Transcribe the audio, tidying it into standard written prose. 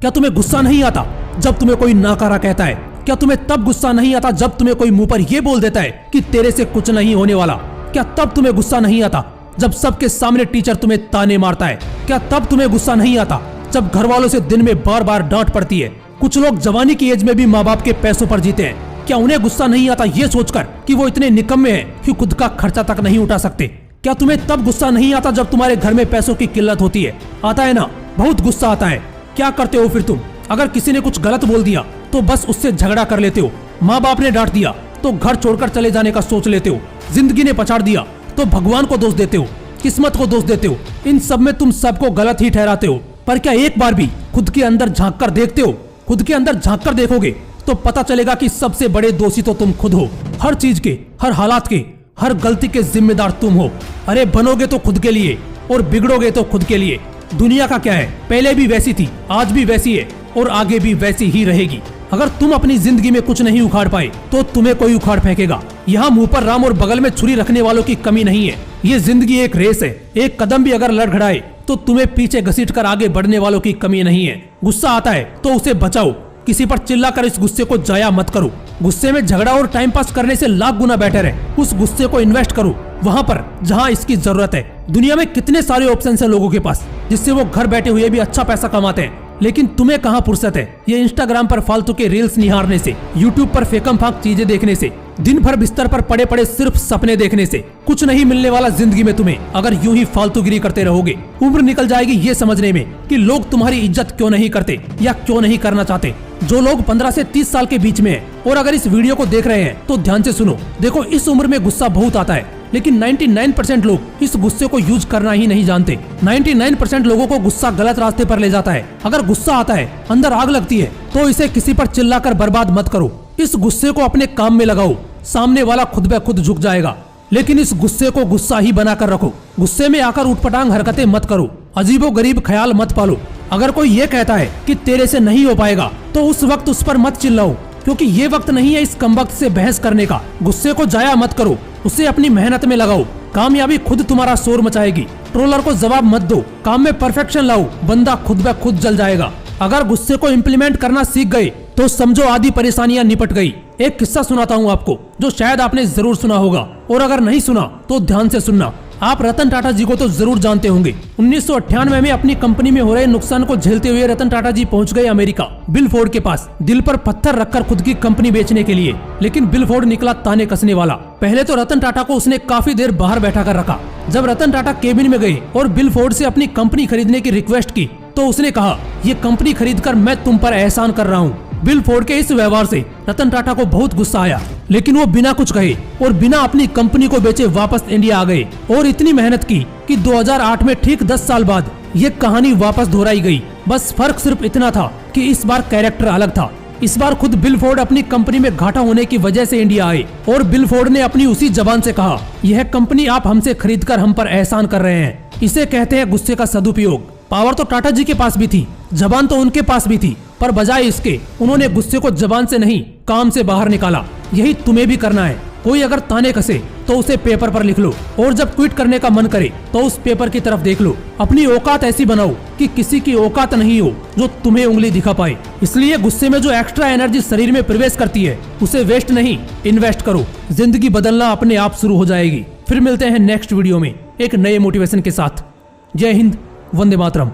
क्या तुम्हें गुस्सा नहीं आता जब तुम्हें कोई नाकारा कहता है? क्या तुम्हें तब गुस्सा नहीं आता जब तुम्हें कोई मुंह पर यह बोल देता है कि तेरे से कुछ नहीं होने वाला? क्या तब तुम्हें गुस्सा नहीं आता जब सबके सामने टीचर तुम्हें ताने मारता है? क्या तब तुम्हें गुस्सा नहीं आता जब घर वालों से दिन में बार बार डांट पड़ती है? कुछ लोग जवानी की एज में भी माँ बाप के पैसों पर जीते हैं। क्या उन्हें गुस्सा नहीं आता ये सोचकर कि वो इतने निकम्मे हैं कि खुद का खर्चा तक नहीं उठा सकते? क्या तुम्हें तब गुस्सा नहीं आता जब तुम्हारे घर में पैसों की किल्लत होती है? आता है ना, बहुत गुस्सा आता है। क्या करते हो फिर तुम? अगर किसी ने कुछ गलत बोल दिया तो बस उससे झगड़ा कर लेते हो। माँ बाप ने डांट दिया तो घर छोड़कर चले जाने का सोच लेते हो। जिंदगी ने पछाड़ दिया तो भगवान को दोष देते हो, किस्मत को दोष देते हो। इन सब में तुम सबको गलत ही ठहराते हो। पर क्या एक बार भी खुद के अंदर झांक कर देखते हो? खुद के अंदर झांक कर देखोगे तो पता चलेगा कि सबसे बड़े दोषी तो तुम खुद हो। हर चीज के, हर हालात के, हर गलती के जिम्मेदार तुम हो। अरे बनोगे तो खुद के लिए और बिगड़ोगे तो खुद के लिए। दुनिया का क्या है, पहले भी वैसी थी, आज भी वैसी है और आगे भी वैसी ही रहेगी। अगर तुम अपनी जिंदगी में कुछ नहीं उखाड़ पाए तो तुम्हें कोई उखाड़ फेंकेगा। यहाँ मुंह पर राम और बगल में छुरी रखने वालों की कमी नहीं है। ये जिंदगी एक रेस है। एक कदम भी अगर लड़खड़ाए तो तुम्हें पीछे घसीटकर आगे बढ़ने वालों की कमी नहीं है। गुस्सा आता है तो उसे बचाओ। किसी पर चिल्लाकर इस गुस्से को जाया मत करो। गुस्से में झगड़ा और टाइम पास करने से लाख गुना बेटर है उस गुस्से को इन्वेस्ट करो वहाँ पर जहाँ इसकी जरूरत है। दुनिया में कितने सारे ऑप्शन है लोगों के पास जिससे वो घर बैठे हुए भी अच्छा पैसा कमाते हैं, लेकिन तुम्हें कहाँ फुर्सत है ये इंस्टाग्राम पर फालतू के रील्स निहारने से, यूट्यूब पर फेकम फाक चीजें देखने से, दिन भर बिस्तर पर पड़े पड़े सिर्फ सपने देखने से। कुछ नहीं मिलने वाला जिंदगी में तुम्हें अगर यूं ही फालतूगिरी करते रहोगे। उम्र निकल जाएगी ये समझने में कि लोग तुम्हारी इज्जत क्यों नहीं करते या क्यों नहीं करना चाहते। जो लोग 15 से 30 साल के बीच में हैं और अगर इस वीडियो को देख रहे हैं तो ध्यान से सुनो। देखो, इस उम्र में गुस्सा बहुत आता है, लेकिन 99% लोग इस गुस्से को यूज करना ही नहीं जानते। 99% लोगों को गुस्सा गलत रास्ते पर ले जाता है। अगर गुस्सा आता है, अंदर आग लगती है, तो इसे किसी पर चिल्लाकर बर्बाद मत करो। इस गुस्से को अपने काम में लगाओ। सामने वाला खुद ब खुद झुक जाएगा, लेकिन इस गुस्से को गुस्सा ही बनाकर रखो। गुस्से में आकर उठपटांग हरकतें मत करो। अजीबो गरीब ख्याल मत पालो। अगर कोई ये कहता है कि तेरे से नहीं हो पाएगा तो उस वक्त उस पर मत चिल्लाओ, क्योंकि ये वक्त नहीं है इस कमबख्त से बहस करने का। गुस्से को जाया मत करो, उसे अपनी मेहनत में लगाओ। कामयाबी खुद तुम्हारा शोर मचाएगी। ट्रोलर को जवाब मत दो। काम में परफेक्शन लाओ, बंदा खुद ब खुद जल जाएगा। अगर गुस्से को इम्प्लीमेंट करना सीख गए तो समझो आधी परेशानियां निपट गई। एक किस्सा सुनाता हूँ आपको जो शायद आपने जरूर सुना होगा, और अगर नहीं सुना तो ध्यान से सुनना। आप रतन टाटा जी को तो जरूर जानते होंगे। 1998 में अपनी कंपनी में हो रहे नुकसान को झेलते हुए रतन टाटा जी पहुंच गए अमेरिका, बिल फोर्ड के पास, दिल पर पत्थर रखकर खुद की कंपनी बेचने के लिए। लेकिन बिल फोर्ड निकला ताने कसने वाला। पहले तो रतन टाटा को उसने काफी देर बाहर बैठा कर रखा। जब रतन टाटा केबिन में गए और बिल फोर्ड से अपनी कंपनी खरीदने की रिक्वेस्ट की तो उसने कहा, ये कंपनी खरीदकर मैं तुम पर एहसान कर रहा हूँ। बिल फोर्ड के इस व्यवहार से रतन टाटा को बहुत गुस्सा आया, लेकिन वो बिना कुछ कहे और बिना अपनी कंपनी को बेचे वापस इंडिया आ गए और इतनी मेहनत की कि 2008 में ठीक 10 साल बाद ये कहानी वापस दोहराई गई। बस फर्क सिर्फ इतना था कि इस बार कैरेक्टर अलग था। इस बार खुद बिल फोर्ड अपनी कंपनी में घाटा होने की वजह से इंडिया आए और बिल फोर्ड ने अपनी उसी जबान से कहा, यह कंपनी आप हमसे खरीदकर हम पर एहसान कर रहे हैं। इसे कहते हैं गुस्से का सदुपयोग। पावर तो टाटा जी के पास भी थी, जबान तो उनके पास भी थी, पर बजाय इसके उन्होंने गुस्से को जबान से नहीं काम से बाहर निकाला। यही तुम्हें भी करना है। कोई अगर ताने कसे तो उसे पेपर पर लिख लो, और जब ट्वीट करने का मन करे तो उस पेपर की तरफ देख लो। अपनी औकात ऐसी बनाओ कि किसी की औकात नहीं हो जो तुम्हें उंगली दिखा पाए। इसलिए गुस्से में जो एक्स्ट्रा एनर्जी शरीर में प्रवेश करती है उसे वेस्ट नहीं, इन्वेस्ट करो। जिंदगी बदलना अपने आप शुरू हो जाएगी। फिर मिलते हैं नेक्स्ट वीडियो में एक नए मोटिवेशन के साथ। जय हिंद, वंदे मातरम।